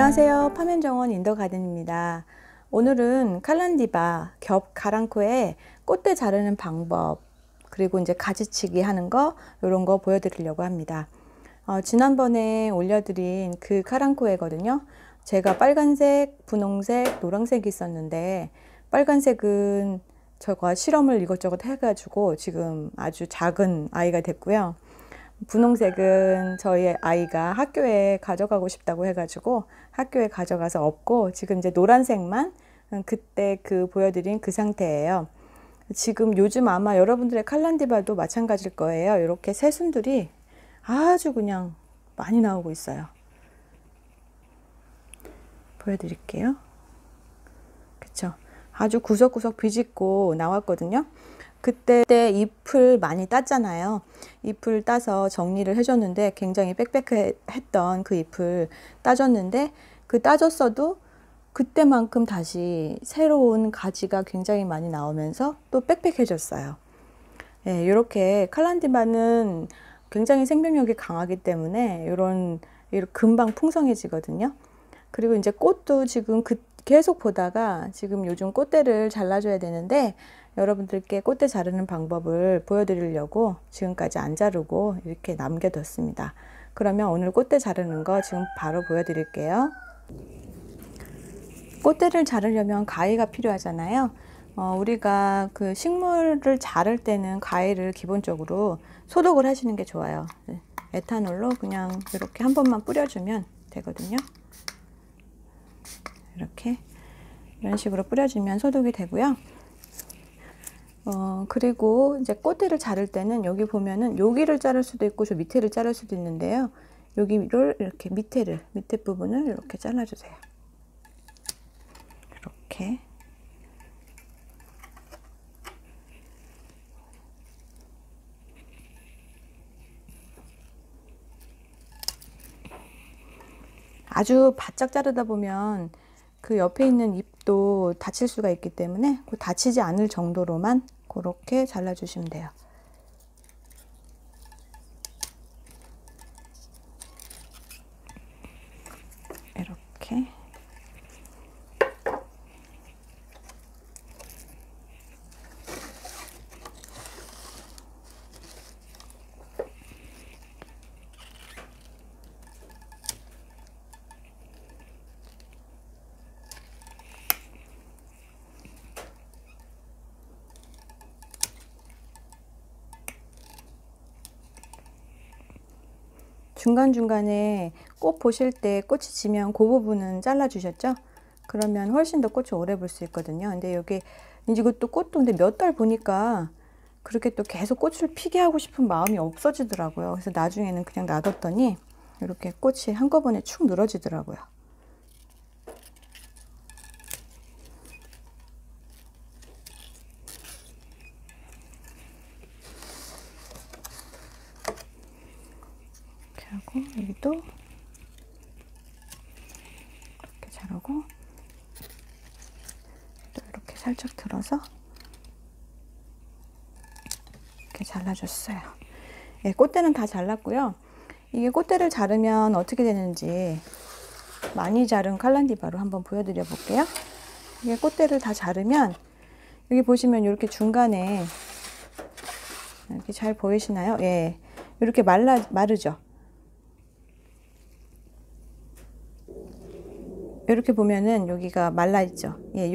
안녕하세요. 파면정원 인더가든입니다. 오늘은 칼란디바 겹 가랑코에 꽃대 자르는 방법, 그리고 이제 가지치기 하는 거, 이런 거 보여드리려고 합니다. 지난번에 올려드린 그 카랑코에거든요. 제가 빨간색, 분홍색, 노란색이 있었는데, 빨간색은 제가 실험을 이것저것 해가지고 지금 아주 작은 아이가 됐고요. 분홍색은 저희 아이가 학교에 가져가고 싶다고 해가지고 학교에 가져가서 없고, 지금 이제 노란색만 그때 보여드린 그 상태예요. 지금 요즘 아마 여러분들의 칼란디바도 마찬가지일 거예요. 이렇게 새순들이 아주 그냥 많이 나오고 있어요. 보여드릴게요. 그쵸? 아주 구석구석 비집고 나왔거든요. 그때 잎을 많이 땄잖아요. 잎을 따서 정리를 해줬는데 굉장히 빽빽했던 그 잎을 따줬는데, 그 따줬어도 그때만큼 다시 새로운 가지가 굉장히 많이 나오면서 또 빽빽해졌어요. 네, 이렇게 칼란디바는 굉장히 생명력이 강하기 때문에 이런 금방 풍성해지거든요. 그리고 이제 꽃도 지금 계속 보다가 지금 요즘 꽃대를 잘라줘야 되는데, 여러분들께 꽃대 자르는 방법을 보여드리려고 지금까지 안 자르고 이렇게 남겨뒀습니다. 그러면 오늘 꽃대 자르는 거 지금 바로 보여드릴게요. 꽃대를 자르려면 가위가 필요하잖아요. 우리가 그 식물을 자를 때는 가위를 기본적으로 소독을 하시는 게 좋아요. 에탄올로 그냥 이렇게 한 번만 뿌려주면 되거든요. 이렇게 이런 식으로 뿌려주면 소독이 되고요. 그리고 이제 꽃대를 자를 때는 여기 보면은 여기를 자를 수도 있고 저 밑에를 자를 수도 있는데요. 여기를 이렇게 밑에 부분을 이렇게 잘라주세요. 이렇게. 아주 바짝 자르다 보면 그 옆에 있는 잎도 다칠 수가 있기 때문에 다치지 않을 정도로만 그렇게 잘라주시면 돼요. 이렇게. 중간중간에 꽃 보실 때 꽃이 지면 그 부분은 잘라 주셨죠? 그러면 훨씬 더 꽃이 오래 볼 수 있거든요. 근데 여기 이것도 꽃도 근데 몇 달 보니까 그렇게 또 계속 꽃을 피게 하고 싶은 마음이 없어지더라고요. 그래서 나중에는 그냥 놔뒀더니 이렇게 꽃이 한꺼번에 축 늘어지더라고요. 하고 여기도 이렇게 자르고 또 이렇게 살짝 들어서 이렇게 잘라줬어요. 네, 꽃대는 다 잘랐고요. 이게 꽃대를 자르면 어떻게 되는지 많이 자른 칼란디바로 한번 보여드려 볼게요. 이게 꽃대를 다 자르면 여기 보시면 이렇게 중간에 이렇게 잘 보이시나요? 예, 이렇게 마르죠. 이렇게 보면은 여기가 말라 있죠. 예,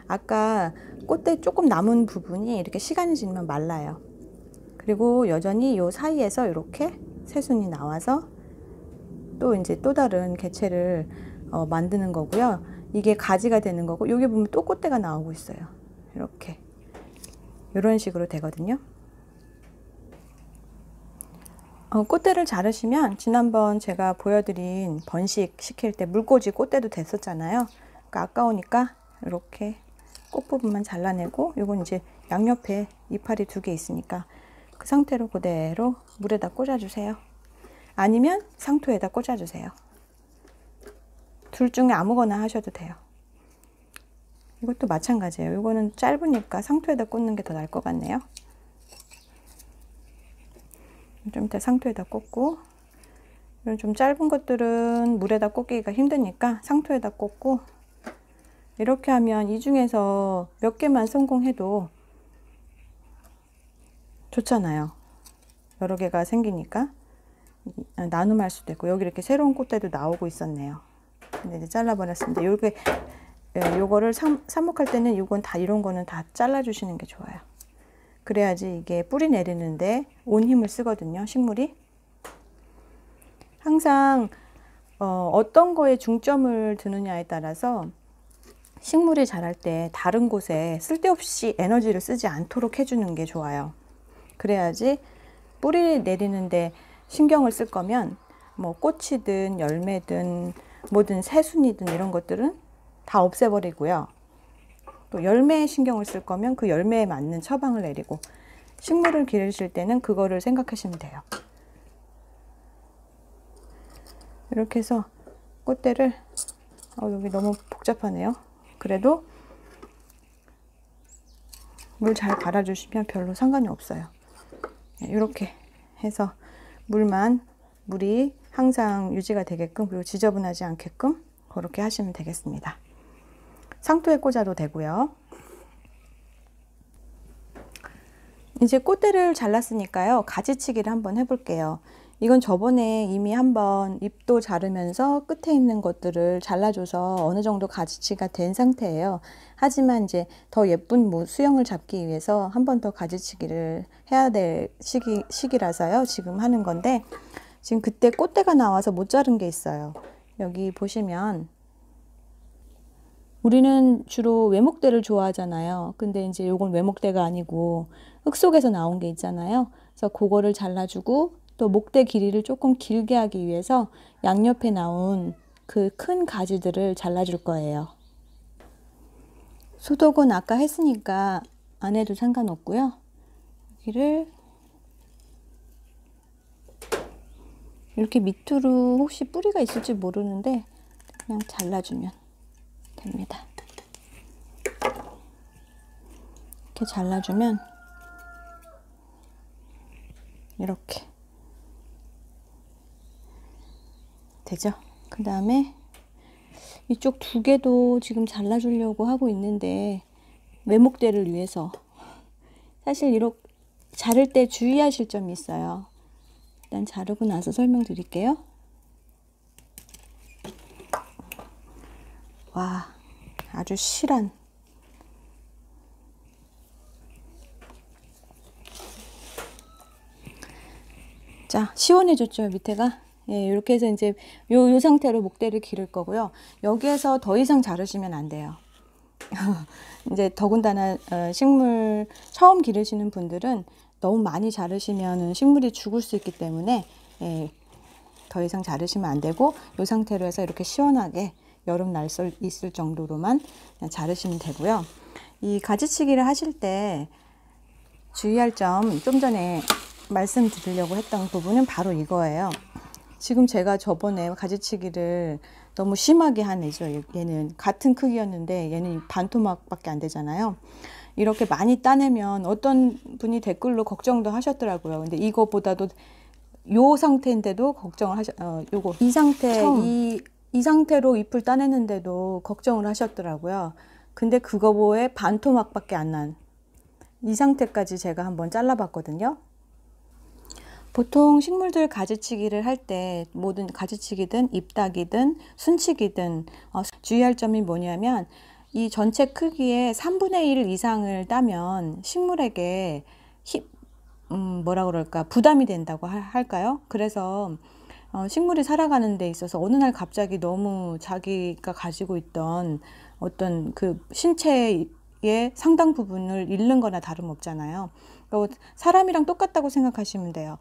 아까 꽃대 조금 남은 부분이 이렇게 시간이 지나면 말라요. 그리고 여전히 요 사이에서 이렇게 새순이 나와서 또 이제 또 다른 개체를 만드는 거고요. 이게 가지가 되는 거고, 여기 보면 또 꽃대가 나오고 있어요. 이렇게 이런 식으로 되거든요. 꽃대를 자르시면 지난번 제가 보여드린 번식 시킬 때 물꽂이 꽃대도 됐었잖아요. 그러니까 아까우니까 이렇게 꽃 부분만 잘라내고, 이건 이제 양옆에 이파리 2개 있으니까 그 상태로 그대로 물에다 꽂아주세요. 아니면 상토에다 꽂아주세요. 둘 중에 아무거나 하셔도 돼요. 이것도 마찬가지예요. 이거는 짧으니까 상토에다 꽂는 게 더 나을 것 같네요. 좀 이따 상토에다 꽂고, 이런 좀 짧은 것들은 물에다 꽂기가 힘드니까 상토에다 꽂고, 이렇게 하면 이 중에서 몇 개만 성공해도 좋잖아요. 여러 개가 생기니까 나눔할 수도 있고. 여기 이렇게 새로운 꽃대도 나오고 있었네요. 근데 이제 잘라버렸습니다. 요거를 삽목할 때는 이건 다, 이런 거는 다 잘라주시는 게 좋아요. 그래야지 이게 뿌리 내리는데 온 힘을 쓰거든요, 식물이. 항상 어떤 거에 중점을 두느냐에 따라서 식물이 자랄 때 다른 곳에 쓸데없이 에너지를 쓰지 않도록 해주는 게 좋아요. 그래야지 뿌리 내리는데 신경을 쓸 거면 뭐 꽃이든 열매든 뭐든 새순이든 이런 것들은 다 없애버리고요. 또 열매에 신경을 쓸 거면 그 열매에 맞는 처방을 내리고, 식물을 기르실 때는 그거를 생각하시면 돼요. 이렇게 해서 꽃대를, 여기 너무 복잡하네요. 그래도 물 잘 갈아주시면 별로 상관이 없어요. 이렇게 해서 물이 항상 유지가 되게끔, 그리고 지저분하지 않게끔 그렇게 하시면 되겠습니다. 상토에 꽂아도 되고요. 이제 꽃대를 잘랐으니까요, 가지치기를 한번 해볼게요. 이건 저번에 이미 한번 잎도 자르면서 끝에 있는 것들을 잘라줘서 어느 정도 가지치기가 된 상태예요. 하지만 이제 더 예쁜 수영을 잡기 위해서 한 번 더 가지치기를 해야 될 시기라서요. 지금 하는 건데, 지금 그때 꽃대가 나와서 못 자른 게 있어요. 여기 보시면 우리는 주로 외목대를 좋아하잖아요. 근데 이제 요건 외목대가 아니고 흙 속에서 나온 게 있잖아요. 그래서 그거를 잘라주고, 또 목대 길이를 조금 길게 하기 위해서 양옆에 나온 그 큰 가지들을 잘라줄 거예요. 소독은 아까 했으니까 안 해도 상관없고요. 여기를 이렇게 밑으로, 혹시 뿌리가 있을지 모르는데 그냥 잘라주면 됩니다. 이렇게 잘라주면 이렇게 되죠. 그 다음에 이쪽 두 개도 지금 잘라주려고 하고 있는데, 외목대를 위해서 사실 이렇게 자를 때 주의하실 점이 있어요. 일단 자르고 나서 설명드릴게요. 와, 아주 실한, 자, 시원해졌죠, 밑에가. 예, 이렇게 해서 이제 요 상태로 목대를 기를 거고요. 여기에서 더 이상 자르시면 안 돼요. 이제 더군다나 식물 처음 기르시는 분들은 너무 많이 자르시면 식물이 죽을 수 있기 때문에, 예, 더 이상 자르시면 안 되고, 이 상태로 해서 이렇게 시원하게 여름 날씨 있을 정도로만 자르시면 되고요. 이 가지치기를 하실 때 주의할 점, 좀 전에 말씀드리려고 했던 부분은 바로 이거예요. 지금 제가 저번에 가지치기를 너무 심하게 한 애죠. 얘는 같은 크기였는데 얘는 반토막밖에 안 되잖아요. 이렇게 많이 따내면 어떤 분이 댓글로 걱정도 하셨더라고요. 근데 이거보다도 요 상태인데도 걱정을 요거 이 상태로 잎을 따내는데도 걱정을 하셨더라고요. 근데 그거보에 반토막밖에 안 난 이 상태까지 제가 한번 잘라봤거든요. 보통 식물들 가지치기를 할 때, 모든 가지치기든 잎따기든 순치기든 주의할 점이 뭐냐면, 이 전체 크기의 3분의 1 이상을 따면 식물에게 뭐라 그럴까, 부담이 된다고 할까요? 그래서 식물이 살아가는 데 있어서 어느 날 갑자기 너무 자기가 가지고 있던 어떤 그 신체의 상당 부분을 잃는 거나 다름없잖아요. 사람이랑 똑같다고 생각하시면 돼요.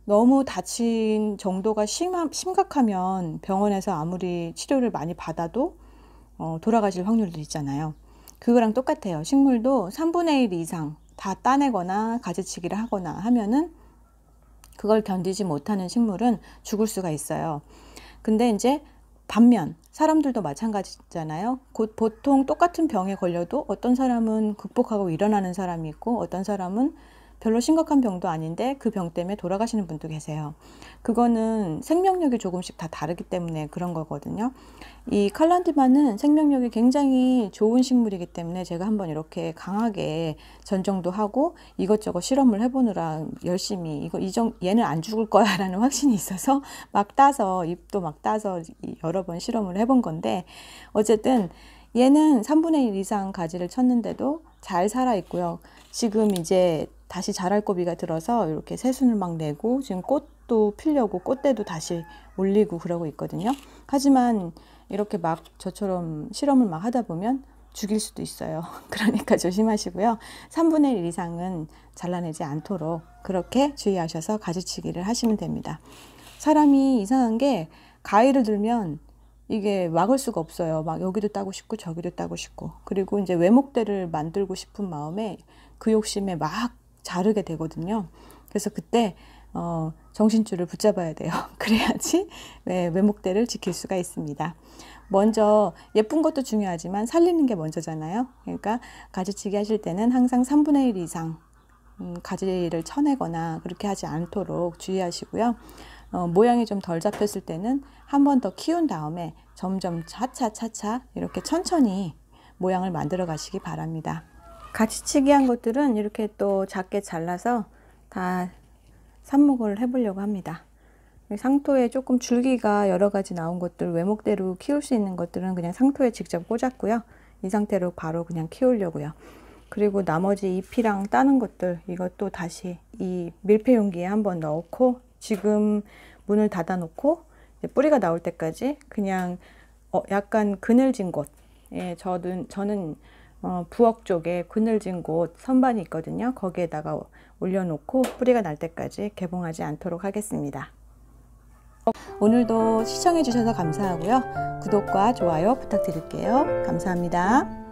너무 다친 정도가 심각하면 병원에서 아무리 치료를 많이 받아도 돌아가실 확률도 있잖아요. 그거랑 똑같아요. 식물도 3분의 1 이상 다 따내거나 가지치기를 하거나 하면은 그걸 견디지 못하는 식물은 죽을 수가 있어요. 근데 이제 반면 사람들도 마찬가지잖아요. 보통 똑같은 병에 걸려도 어떤 사람은 극복하고 일어나는 사람이 있고, 어떤 사람은 별로 심각한 병도 아닌데 그 병 때문에 돌아가시는 분도 계세요. 그거는 생명력이 조금씩 다 다르기 때문에 그런 거거든요. 이 칼란디마는 생명력이 굉장히 좋은 식물이기 때문에 제가 한번 이렇게 강하게 전정도 하고 이것저것 실험을 해보느라 열심히 얘는 안 죽을 거야 라는 확신이 있어서 막 따서 잎도 막 따서 여러 번 실험을 해본 건데, 어쨌든 얘는 3분의 1 이상 가지를 쳤는데도 잘 살아 있고요. 지금 이제 다시 자랄 고비가 들어서 이렇게 새순을 막 내고 지금 꽃도 피려고 꽃대도 다시 올리고 그러고 있거든요. 하지만 이렇게 막 저처럼 실험을 막 하다 보면 죽일 수도 있어요. 그러니까 조심하시고요. 3분의 1 이상은 잘라내지 않도록 그렇게 주의하셔서 가지치기를 하시면 됩니다. 사람이 이상한 게 가위를 들면 이게 막을 수가 없어요. 막 여기도 따고 싶고 저기도 따고 싶고, 그리고 이제 외목대를 만들고 싶은 마음에 그 욕심에 막 자르게 되거든요. 그래서 그때 정신줄을 붙잡아야 돼요. 그래야지 외목대를 지킬 수가 있습니다. 먼저 예쁜 것도 중요하지만 살리는 게 먼저잖아요. 그러니까 가지치기 하실 때는 항상 3분의 1 이상 가지를 쳐내거나 그렇게 하지 않도록 주의하시고요. 모양이 좀 덜 잡혔을 때는 한 번 더 키운 다음에 점점 차차차차 이렇게 천천히 모양을 만들어 가시기 바랍니다. 가지치기 한 것들은 이렇게 또 작게 잘라서 다 삽목을 해보려고 합니다. 상토에 조금 줄기가 여러 가지 나온 것들, 외목대로 키울 수 있는 것들은 그냥 상토에 직접 꽂았고요. 이 상태로 바로 그냥 키우려고요. 그리고 나머지 잎이랑 따는 것들, 이것도 다시 이 밀폐 용기에 한번 넣고 지금 문을 닫아 놓고 뿌리가 나올 때까지 그냥 약간 그늘진 곳, 저는 부엌 쪽에 그늘진 곳 선반이 있거든요. 거기에다가 올려놓고 뿌리가 날 때까지 개봉하지 않도록 하겠습니다. 오늘도 시청해 주셔서 감사하고요. 구독과 좋아요 부탁드릴게요. 감사합니다.